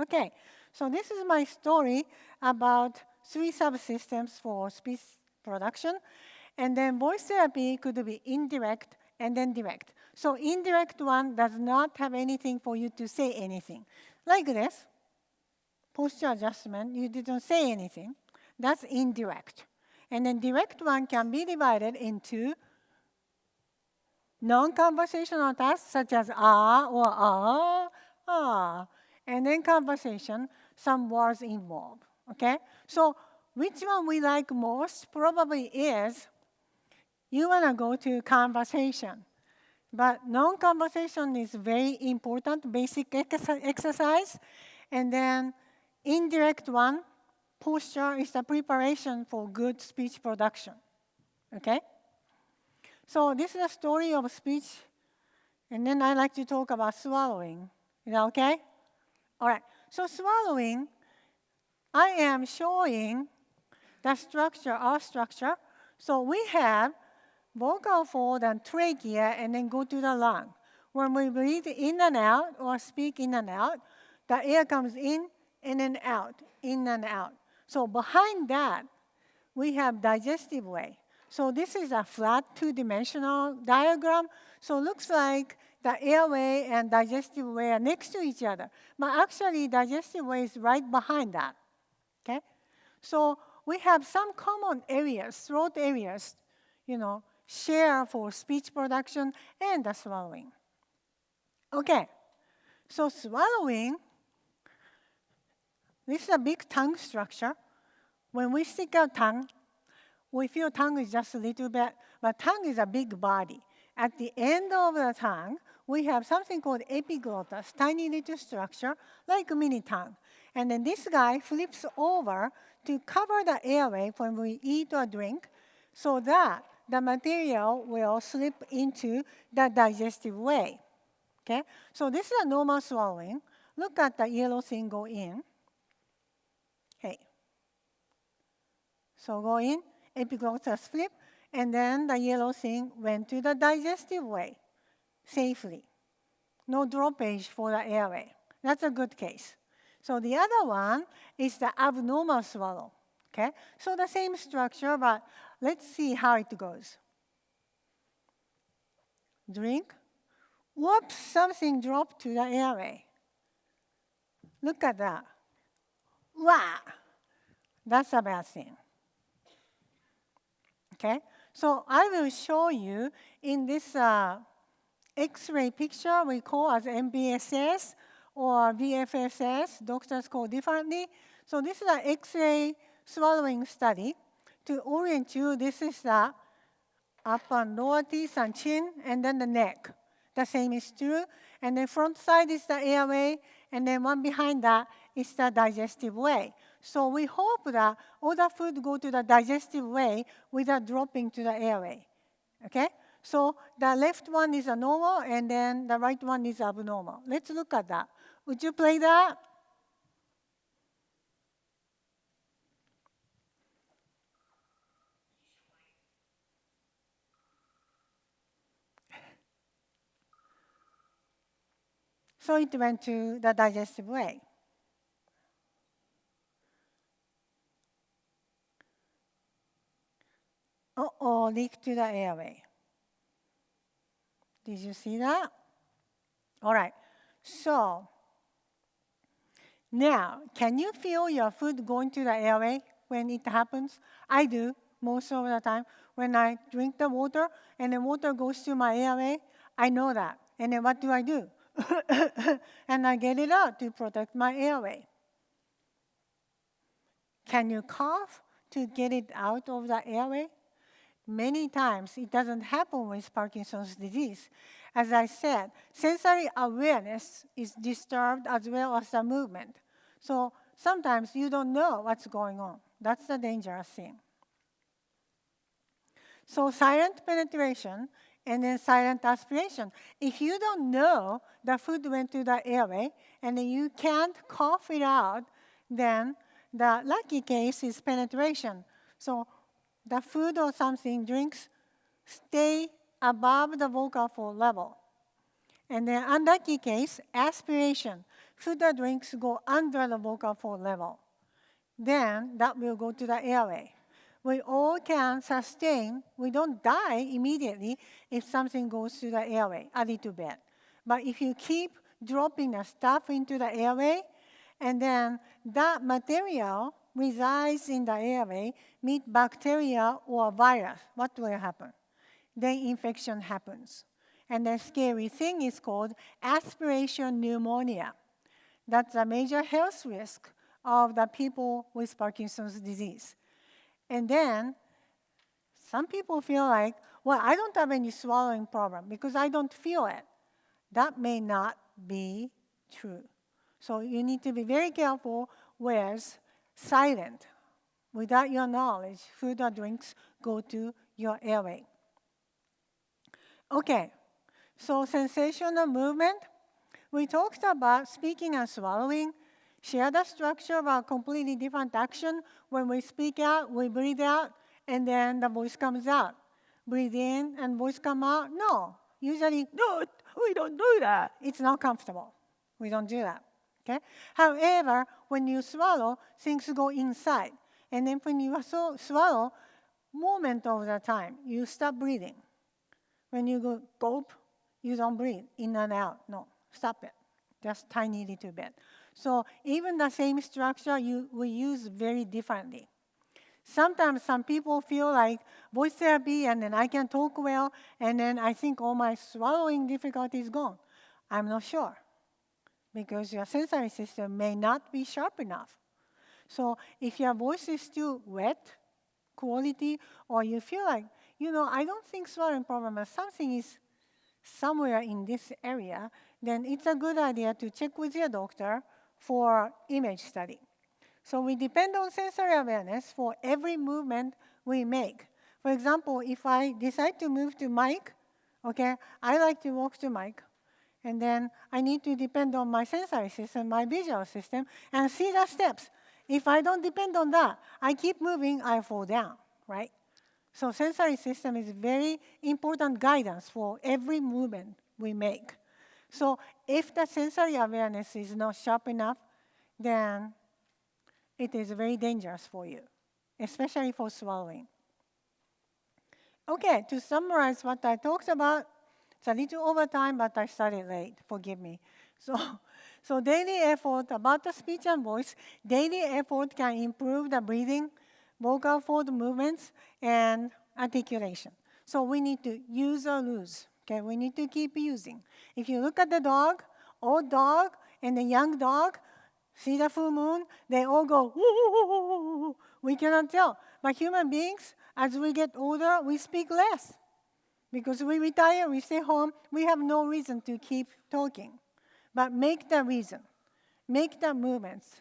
Okay, so this is my story about 3 subsystems for speech production. And then voice therapy could be indirect and then direct. So indirect one does not have anything for you to say anything. Like this, posture adjustment, you didn't say anything. That's indirect. And then direct one can be divided into non-conversational tasks such as or and then conversation, some words involved, okay? So which one we like most probably is you want to go to conversation. But non-conversation is very important, basic exercise. And then indirect one, posture is the preparation for good speech production, okay? So this is a story of speech, and then I like to talk about swallowing. Is that okay? All right, so swallowing, I am showing the structure, our structure. So we have vocal fold and trachea, and then go to the lung. When we breathe in and out or speak in and out, the air comes in and then out, in and out. So behind that, we have digestive way. So this is a flat 2-dimensional diagram. So it looks like the airway and digestive way are next to each other. But actually, digestive way is right behind that, okay? So we have some common areas, throat areas, share for speech production and the swallowing. Okay, so swallowing This is a big tongue structure. When we stick our tongue, we feel tongue is just a little bit, but tongue is a big body. At the end of the tongue, we have something called epiglottis, tiny little structure, like a mini tongue. And then this guy flips over to cover the airway when we eat or drink, so that the material will slip into the digestive way. Okay? So this is a normal swallowing. Look at the yellow thing go in. Okay. So go in, epiglottis flip, and then the yellow thing went to the digestive way safely. No droppage for the airway. That's a good case. So the other one is the abnormal swallow. Okay? So the same structure, but let's see how it goes. Drink. Whoops, something dropped to the airway. Look at that. Wow, that's a bad thing. Okay, so I will show you in this X-ray picture we call as MBSS or VFSS, doctors call differently. So this is an X-ray swallowing study. To orient you, this is the upper and lower teeth and chin, and then the neck. The same is true. And the front side is the airway, and then one behind that is the digestive way. So we hope that all the food go to the digestive way without dropping to the airway. Okay? So the left one is a normal, and then the right one is abnormal. Let's look at that. Would you play that? So it went to the digestive way. Uh-oh, leaked to the airway. Did you see that? All right. So now, can you feel your food going to the airway when it happens? I do most of the time. When I drink the water and the water goes to my airway, I know that. And then what do? And I get it out to protect my airway. Can you cough to get it out of the airway? Many times it doesn't happen with Parkinson's disease. As I said, sensory awareness is disturbed as well as the movement. So sometimes you don't know what's going on. That's the dangerous thing. So silent penetration and then silent aspiration. If you don't know the food went to the airway and you can't cough it out, then the lucky case is penetration. So the food or something, drinks, stay above the vocal fold level. And then unlucky case, aspiration. Food or drinks go under the vocal fold level. Then that will go to the airway. We all can sustain, we don't die immediately if something goes to the airway a little bit. But if you keep dropping the stuff into the airway, and then that material resides in the airway, meet bacteria or virus, what will happen? Then infection happens. And the scary thing is called aspiration pneumonia. That's a major health risk of the people with Parkinson's disease. And then some people feel like, well, I don't have any swallowing problem because I don't feel it. That may not be true. So you need to be very careful with silent. Without your knowledge, food or drinks go to your airway. Okay, so sensational movement. We talked about speaking and swallowing. Share the structure of a completely different action. When we speak out, we breathe out, and then the voice comes out. Breathe in and voice come out? No. Usually, no, we don't do that. It's not comfortable. We don't do that. Okay? However, when you swallow, things go inside. And then when you swallow, moment of the time, you stop breathing. When you go gulp, you don't breathe in and out. No, stop it. Just tiny little bit. So even the same structure we use very differently. Sometimes some people feel like voice therapy and then I can talk well and then I think all my swallowing difficulty is gone. I'm not sure because your sensory system may not be sharp enough. So if your voice is still wet, quality, or you feel like, I don't think swallowing problem, but something is somewhere in this area, then it's a good idea to check with your doctor for image study. So we depend on sensory awareness for every movement we make. For example, if I decide to move to mic, okay, I like to walk to mic, and then I need to depend on my sensory system, my visual system, and see the steps. If I don't depend on that, I keep moving, I fall down, right? So sensory system is very important guidance for every movement we make. So if the sensory awareness is not sharp enough, then it is very dangerous for you, especially for swallowing. Okay, to summarize what I talked about, it's a little over time, but I started late, forgive me. So daily effort about the speech and voice, daily effort can improve the breathing, vocal fold movements, and articulation. So we need to use or lose, okay? We need to keep using. If you look at the dog, old dog and the young dog, see the full moon, they all go, woo. We cannot tell. But human beings, as we get older, we speak less. Because we retire, we stay home, we have no reason to keep talking. But make the reason, make the movements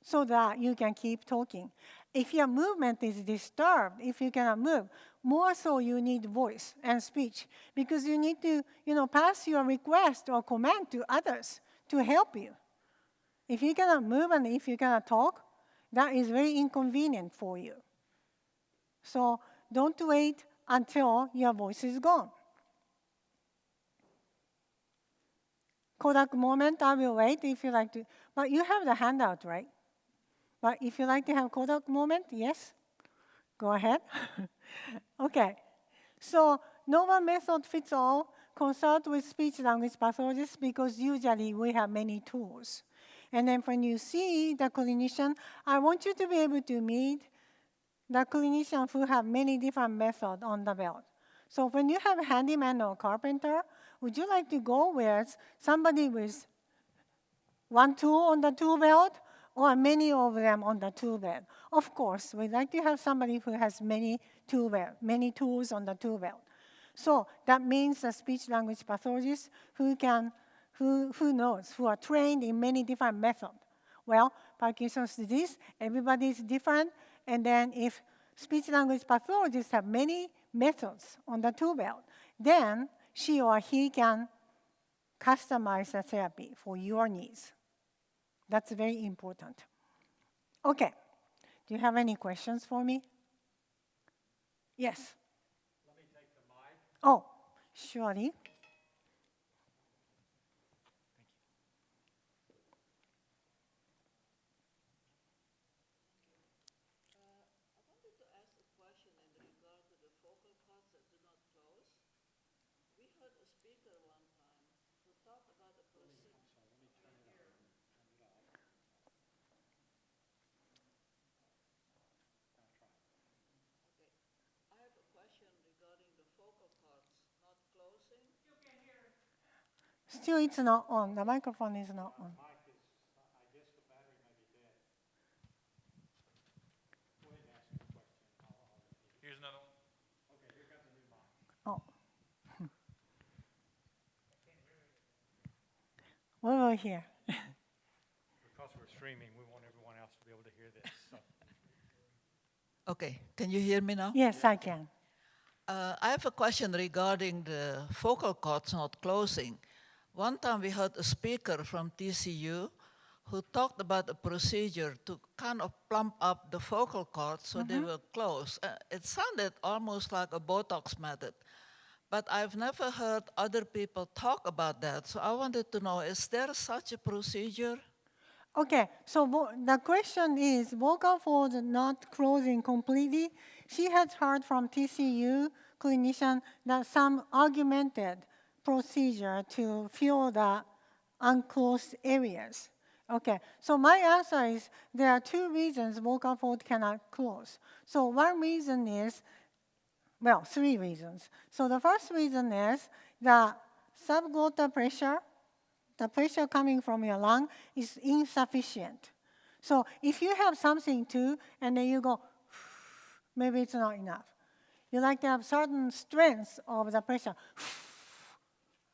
so that you can keep talking. If your movement is disturbed, if you cannot move, more so you need voice and speech because you need to, pass your request or command to others to help you. If you cannot move and if you cannot talk, that is very inconvenient for you. So don't wait until your voice is gone. Kodak moment, I will wait if you like to. But you have the handout, right? But if you like to have Kodak moment, yes? Go ahead. Okay. So no one method fits all. Consult with speech-language pathologists because usually we have many tools. And then when you see the clinician, I want you to be able to meet the clinician who have many different methods on the belt. So when you have a handyman or carpenter, would you like to go where somebody with one tool on the tool belt or many of them on the tool belt? Of course, we'd like to have somebody who has many tools on the tool belt. So that means a speech-language pathologist who knows, who are trained in many different methods. Well, Parkinson's disease, everybody is different, and then if speech-language pathologists have many methods on the tool belt, then she or he can customize the therapy for your needs. That's very important. Okay. Do you have any questions for me? Yes. Let me take the mic. Oh, surely. Still, it's not on. The microphone is not on. Mic is, I guess the battery may be dead. Go ahead and ask your question. Here's another one. Okay, here comes a new mic. Oh. What will hear? Because we're streaming, we want everyone else to be able to hear this. So. Okay, can you hear me now? Yes, I can. I have a question regarding the vocal cords not closing. One time we heard a speaker from TCU who talked about a procedure to kind of plump up the vocal cords so they will close. It sounded almost like a Botox method, but I've never heard other people talk about that. So I wanted to know, is there such a procedure? Okay, so the question is vocal folds not closing completely. She has heard from TCU clinician that some augmented procedure to fill the unclosed areas. Okay, so my answer is there are two reasons vocal fold cannot close. So one reason is, well, three reasons. So the first reason is the subglottal pressure, the pressure coming from your lung is insufficient. So if you have something too, and then you go, maybe it's not enough. You like to have certain strength of the pressure.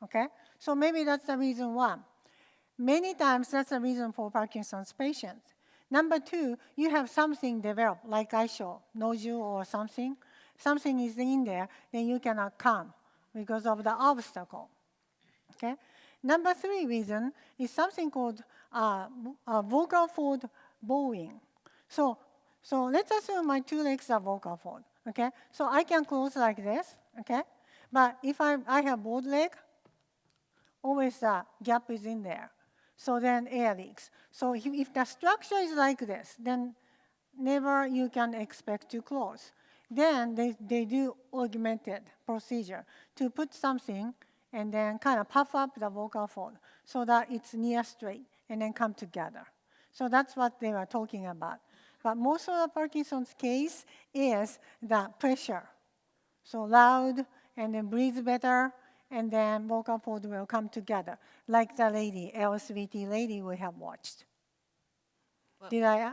Okay? So maybe that's the reason why. Many times that's the reason for Parkinson's patients. Number two, you have something developed, like I show, nodule or something. Something is in there, then you cannot come because of the obstacle. Okay? Number three reason is something called vocal cord bowing. So let's assume my two legs are vocal cord. Okay? So I can close like this. Okay? But if I have both leg, always the gap is in there. So then air leaks. So if the structure is like this, then never you can expect to close. Then they do augmented procedure to put something and then kind of puff up the vocal fold so that it's near straight and then come together. So that's what they were talking about. But most of the Parkinson's case is the pressure. So loud and then breathe better, and then vocal fold will come together, like the lady, LSVT lady we have watched. Did I?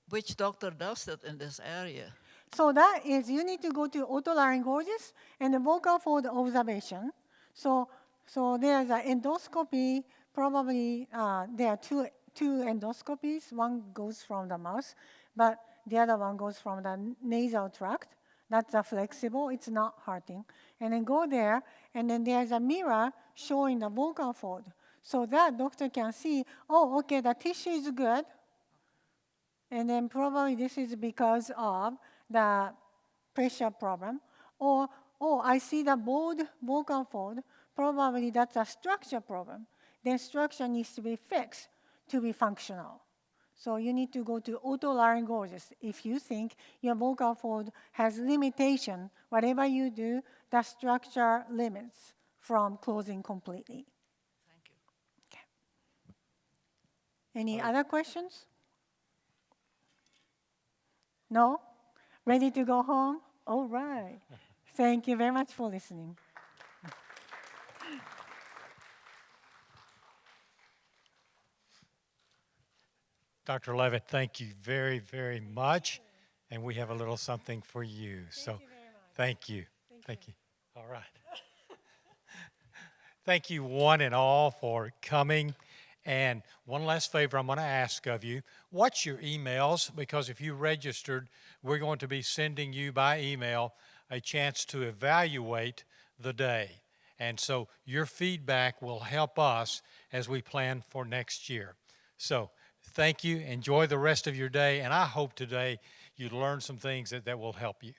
Which doctor does that in this area? So that is, you need to go to otolaryngologist and the vocal fold observation. So there's an endoscopy, probably there are two endoscopies. One goes from the mouth, but the other one goes from the nasal tract. That's a flexible, it's not hurting. And then go there, and then there's a mirror showing the vocal fold. So that doctor can see, oh, okay, the tissue is good. And then probably this is because of the pressure problem. Or, oh, I see the bowed vocal fold. Probably that's a structure problem. Then structure needs to be fixed to be functional. So you need to go to otolaryngologist if you think your vocal fold has limitation. Whatever you do, the structure limits from closing completely. Thank you. Okay. Any other questions? No? Ready to go home? All right. Thank you very much for listening. Dr. Levitt, thank you very, very much. And we have a little something for you. So thank you. Thank you. All right. Thank you one and all for coming. And one last favor I'm going to ask of you. Watch your emails, because if you registered, we're going to be sending you by email a chance to evaluate the day. And so your feedback will help us as we plan for next year. So thank you. Enjoy the rest of your day. And I hope today you learned some things that will help you.